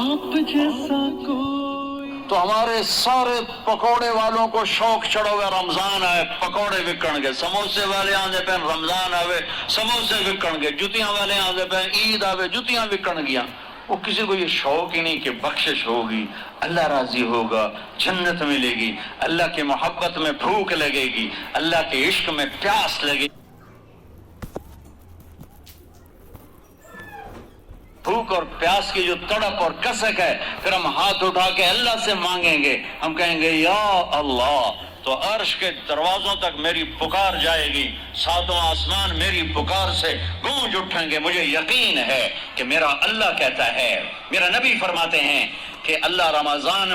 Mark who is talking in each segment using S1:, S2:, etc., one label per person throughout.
S1: آپ جیسا کوئی.
S2: تو ہمارے سارے پکوڑے والوں کو شوق چڑھو گا، رمضان آئے پکوڑے وکن گے، سموسے والے آندے پہ رمضان آوے سموسے وکن گے، جتیاں والے آندے پہ عید آوے جتیاں وکن گیا. وہ کسی کو یہ شوق ہی نہیں کہ بخشش ہوگی، اللہ راضی ہوگا، جنت ملے گی، اللہ کی محبت میں بھوک لگے گی، اللہ کے عشق میں پیاس لگے گی. بھوک اور پیاس کی جو تڑپ اور کسک ہے، پھر ہم ہاتھ اٹھا کے اللہ سے مانگیں گے، ہم کہیں گے یا اللہ، تو عرش کے دروازوں تک میری پکار جائے گی، ساتوں آسمان میری پکار سے گونج اٹھیں گے. مجھے یقین ہے کہ میرا اللہ کہتا ہے، میرا نبی فرماتے ہیں کہ اللہ رمضان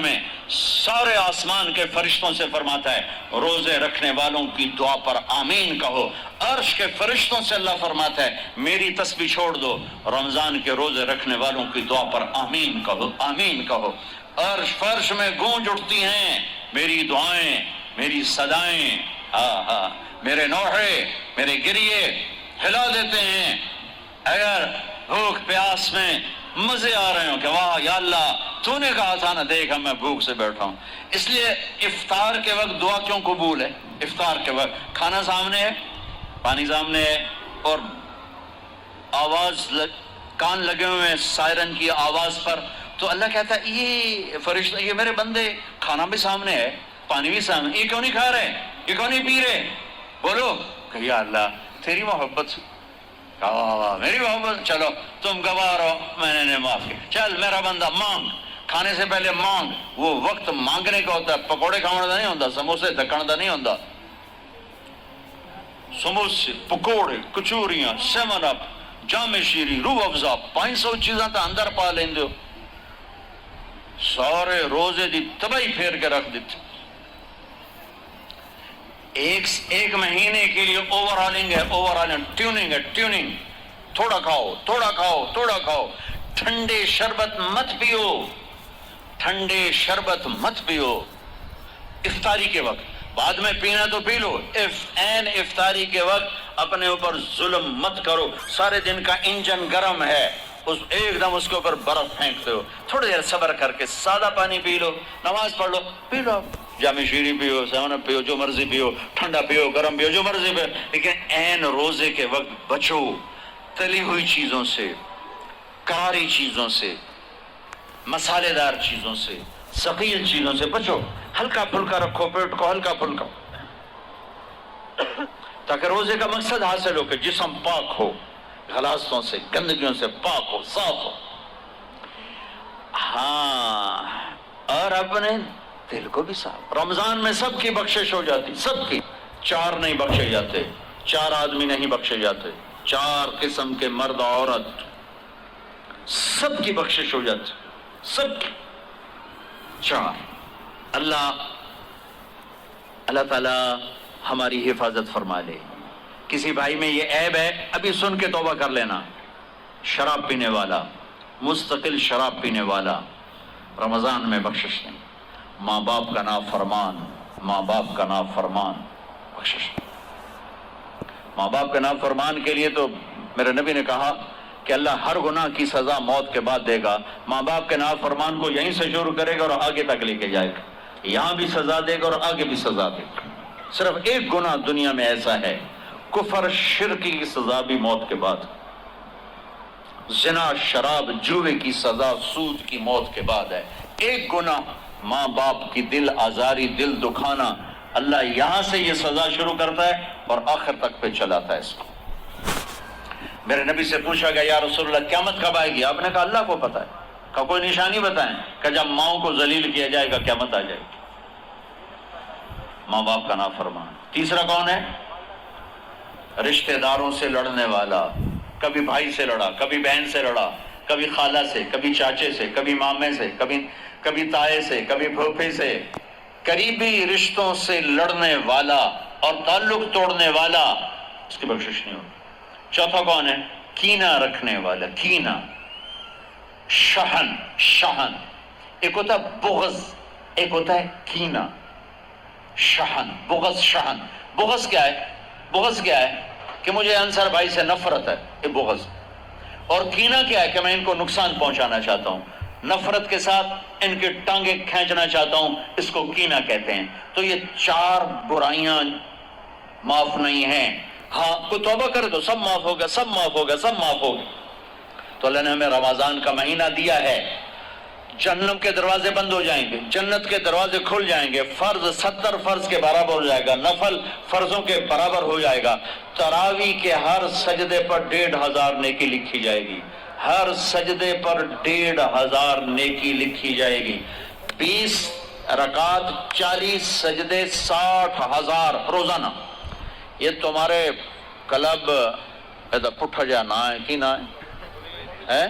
S2: میں سارے آسمان کے فرشتوں سے فرماتا ہے روزے رکھنے والوں کی دعا پر آمین کہو. عرش کے فرشتوں سے اللہ فرماتا ہے میری تسبیح چھوڑ دو، رمضان کے روزے رکھنے والوں کی دعا پر آمین کہو، آمین کہو. عرش فرش میں گونج اٹھتی ہیں میری دعائیں، میری صدائیں. میرے نوحے، میرے گریے ہلا دیتے ہیں. اگر بھوک پیاس میں مزے آ رہے ہوں کہ واہ یا اللہ تو نے کہا تھا نا، دیکھا میں بھوک سے بیٹھا ہوں. اس لیے افطار کے وقت دعا کیوں قبول ہے؟ افطار کے وقت کھانا سامنے ہے، پانی سامنے ہے، اور آواز کان لگے ہوئے ہیں سائرن کی آواز پر، تو اللہ کہتا ہے یہ فرشتہ، یہ میرے بندے، کھانا بھی سامنے ہے، پانی بھی سامنے، یہ کیوں نہیں کھا رہے، یہ کیوں نہیں پی رہے؟ بولو کہ یا اللہ تیری محبت، میری محبت، چلو تم گوار ہو، میں نے معاف کیا، چل میرا بندہ مانگ، کھانے سے پہلے مانگ. وہ وقت مانگنے کا ہوتا ہے، پکوڑے کھانے کا نہیں ہوتا، سموسے دکھانے کا نہیں ہوتا. سموسے، پکوڑے، کچوریاں، سیون اپ، جام شیری، روح افزا، 500 چیزاں تو اندر پا لیندے ہو. سارے روزے دی تباہی پھیر کے رکھ دیتے. ایک مہینے کے لیے اوور ہالنگ ہے، ٹیوننگ ہے، ٹیوننگ. تھوڑا کھاؤ، تھوڑا کھاؤ، تھوڑا کھاؤ. ٹھنڈے شربت مت پیو، ٹھنڈے شربت مت پیو افطاری کے وقت. بعد میں پینا تو پی لو، افطاری کے وقت اپنے اوپر ظلم مت کرو. سارے دن کا انجن گرم ہے، ایک دم اس کے اوپر برف پھینکتے ہو. تھوڑی دیر صبر کر کے سادہ پانی پی لو، نماز پڑھ لو، پی لو، جام شیری پیو، سیون اپ پیو، جو مرضی پیو، ٹھنڈا پیو، گرم پیو، جو مرضی پیو. لیکن روزے کے وقت بچو تلی ہوئی چیزوں سے، کاری چیزوں سے، مسالے دار چیزوں سے، ثقیل چیزوں سے بچو. ہلکا پھلکا رکھو پیٹ کو، ہلکا پھلکا، تاکہ روزے کا مقصد حاصل ہو کہ جسم پاک ہو، غلاظتوں سے، گندگیوں سے پاک ہو، صاف ہو. اور اپنے دل کو بھی صاف. رمضان میں سب کی بخشش ہو جاتی، سب کی. 4 نہیں بخشے جاتے، 4 آدمی نہیں بخشے جاتے، 4 قسم کے مرد عورت سب کی بخشش ہو جاتی، سب کی. 4. اللہ تعالی ہماری حفاظت فرما لے. کسی بھائی میں یہ عیب ہے، ابھی سن کے توبہ کر لینا. شراب پینے والا، مستقل شراب پینے والا، رمضان میں بخشش نہیں. ماں باپ کا نافرمان، ماں باپ کا نافرمان، بخشش نہیں. ماں باپ کا نافرمان کے لیے تو میرے نبی نے کہا کہ اللہ ہر گناہ کی سزا موت کے بعد دے گا. ماں باپ کے نافرمان کو یہیں سے شروع کرے گا اور آگے تک لے کے جائے گا. یہاں بھی سزا دے گا اور آگے بھی سزا دے گا. صرف ایک گناہ دنیا میں ایسا ہے، کفر شرک کی سزا بھی موت کے بعد. زنا، شراب، جوے کی سزا سود کی موت کے بعد ہے. ایک گناہ ماں باپ کی دل آزاری، دل دکھانا، اللہ یہاں سے یہ سزا شروع کرتا ہے اور آخر تک پہ چلاتا ہے اس کو. میرے نبی سے پوچھا گیا یا رسول اللہ قیامت کب آئے گی؟ آپ نے کہا اللہ کو پتہ ہے. کہ کوئی نشانی بتائیں؟ کہ جب ماؤں کو ذلیل کیا جائے گا قیامت آ جائے گی. ماں باپ کا نافرمان. تیسرا کون ہے؟ رشتہ داروں سے لڑنے والا. کبھی بھائی سے لڑا، کبھی بہن سے لڑا، کبھی خالہ سے، کبھی چاچے سے، کبھی مامے سے، کبھی تائے سے، کبھی پھوپھی سے. قریبی رشتوں سے لڑنے والا اور تعلق توڑنے والا، اس کی بخشش نہیں ہوگی. چوتھا کون ہے؟ کینہ رکھنے والا. کینہ، شہن. ایک ہوتا ہے بغض، ایک ہوتا ہے کینہ. شہن، بغض، شہن. بغض کیا ہے؟ بغض کیا ہے؟ کہ مجھے انصر بھائی سے نفرت ہے، یہ بغض. اور کینہ کیا ہے کہ میں ان کو نقصان پہنچانا چاہتا ہوں، نفرت کے ساتھ ان کی ٹانگیں کھینچنا چاہتا ہوں، اس کو کینہ کہتے ہیں۔ تو یہ 4 برائیاں معاف نہیں ہیں۔ ہاں کوئی توبہ کرے تو سب معاف ہوگا، سب معاف ہوگا، سب معاف ہوگا۔ تو اللہ نے ہمیں رمضان کا مہینہ دیا ہے، جہنم کے دروازے بند ہو جائیں گے، جنت کے دروازے کھل جائیں گے، فرض 70 فرض کے برابر ہو جائے گا، نفل فرضوں کے برابر ہو جائے گا، تراویح کے ہر سجدے پر 1500 نیکی لکھی جائے گی، ہر سجدے پر 1500 نیکی لکھی جائے گی، 20 رکعت 40 سجدے 60,000 روزانہ۔ یہ تمہارے کلب ایسا پٹھا جا نہ ہے کی نہ ہے؟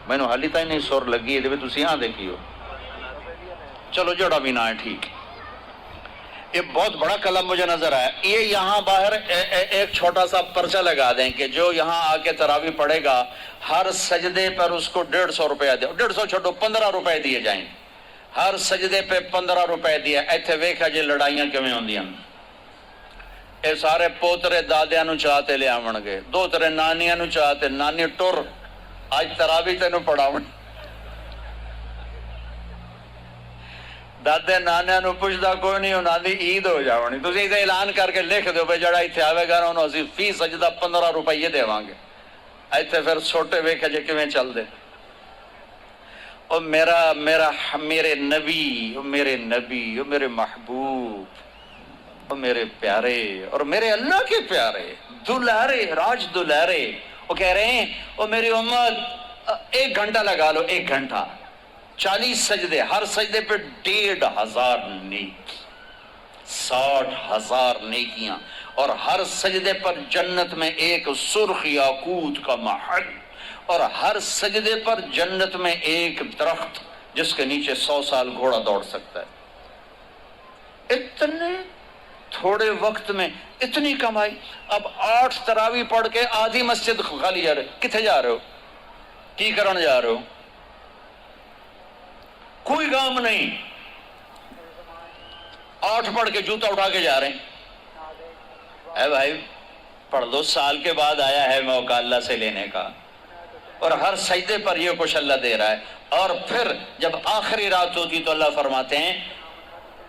S2: میں نے حالی تھی نہیں سر لگی ہے جب تھی یہاں دیکھی ہو، چلو جڑا بھی نہ ہے ٹھیک۔ یہ بہت بڑا کلب مجھے نظر آیا۔ یہ یہاں باہر ایک چھوٹا سا پرچہ لگا دیں کہ جو یہاں آ کے تراویح پڑھے گا ہر سجدے پر اس کو 150 روپیہ دے، 150 چھوٹو 15 روپے دیے جائیں، ہر سجدے پہ 15 روپے دیے۔ ایتھے ویکھا جی لڑائیاں کیویں ہوندیاں، اے سارے پوترے دادیاں نو چاہتے لے آون گے، دوترے نانیاں نو چاہتے، نانی ٹر آج تراویح تینوں پڑھاون، دادے نانے نو پوچھدا کوئی نہیں، انہاں دی عید ہو جاونی، تسی تے اعلان کر کے لکھ دیو بھئی جڑا ایتھے آوے گا انہوں اسی فی سجدہ 15 روپے دیواں گے۔ ایتھے پھر چھوٹے ویکھے جے کیویں چل دے۔ او میرے نبی، او میرے محبوب، او میرے پیارے اور میرے اللہ کے پیارے دلارے، راج دلارے، وہ کہہ رہے ہیں او میری امت 1 گھنٹہ لگا لو، 1 گھنٹہ 40 سجدے، ہر سجدے پہ 1500 نیکی، 60,000 نیکیاں، اور ہر سجدے پر جنت میں ایک سرخ یاقوت کا محل، اور ہر سجدے پر جنت میں ایک درخت جس کے نیچے 100 سال گھوڑا دوڑ سکتا ہے۔ اتنے تھوڑے وقت میں اتنی کمائی۔ اب 8 تراویح پڑھ کے آدھی مسجد خالی جا رہے، کتنے جا رہے ہو، کی کرن جا رہے ہو؟ کوئی کام نہیں، 8 پڑھ کے جوتا اٹھا کے جا رہے ہیں۔ اے بھائی پڑھ دو، سال کے بعد آیا ہے موقع اللہ سے لینے کا، اور ہر سجدے پر یہ کچھ اللہ دے رہا ہے۔ اور پھر جب آخری رات ہوتی تو اللہ فرماتے ہیں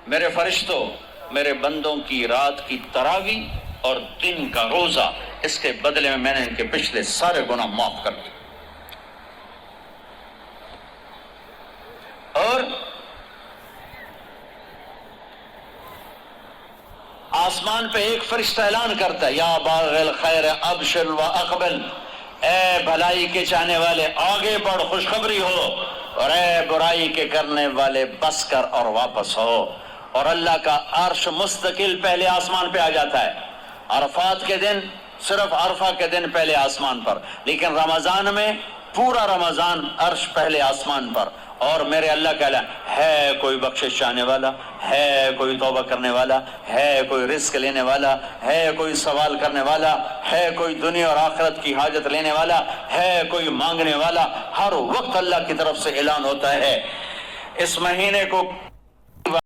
S2: میرے فرشتوں، میرے بندوں کی رات کی تراویح اور دن کا روزہ، اس کے بدلے میں نے ان کے پچھلے سارے گناہ معاف کر دیے۔ اور آسمان پہ ایک فرشتہ اعلان کرتا ہے یا باغ الخیر ابشر و اقبل، اے بھلائی کے چاہنے والے آگے بڑھ خوشخبری ہو، اور اے برائی کے کرنے والے بس کر اور واپس ہو۔ اور اللہ کا عرش مستقل پہلے آسمان پہ آ جاتا ہے، عرفات کے دن صرف عرفہ کے دن پہلے آسمان پر، لیکن رمضان میں پورا رمضان عرش پہلے آسمان پر۔ اور میرے اللہ کا اعلان ہے، کوئی بخشش چاہنے والا ہے، کوئی توبہ کرنے والا ہے، کوئی رزق لینے والا ہے، کوئی سوال کرنے والا ہے، کوئی دنیا اور آخرت کی حاجت لینے والا ہے، کوئی مانگنے والا، ہر وقت اللہ کی طرف سے اعلان ہوتا ہے۔ اس مہینے کو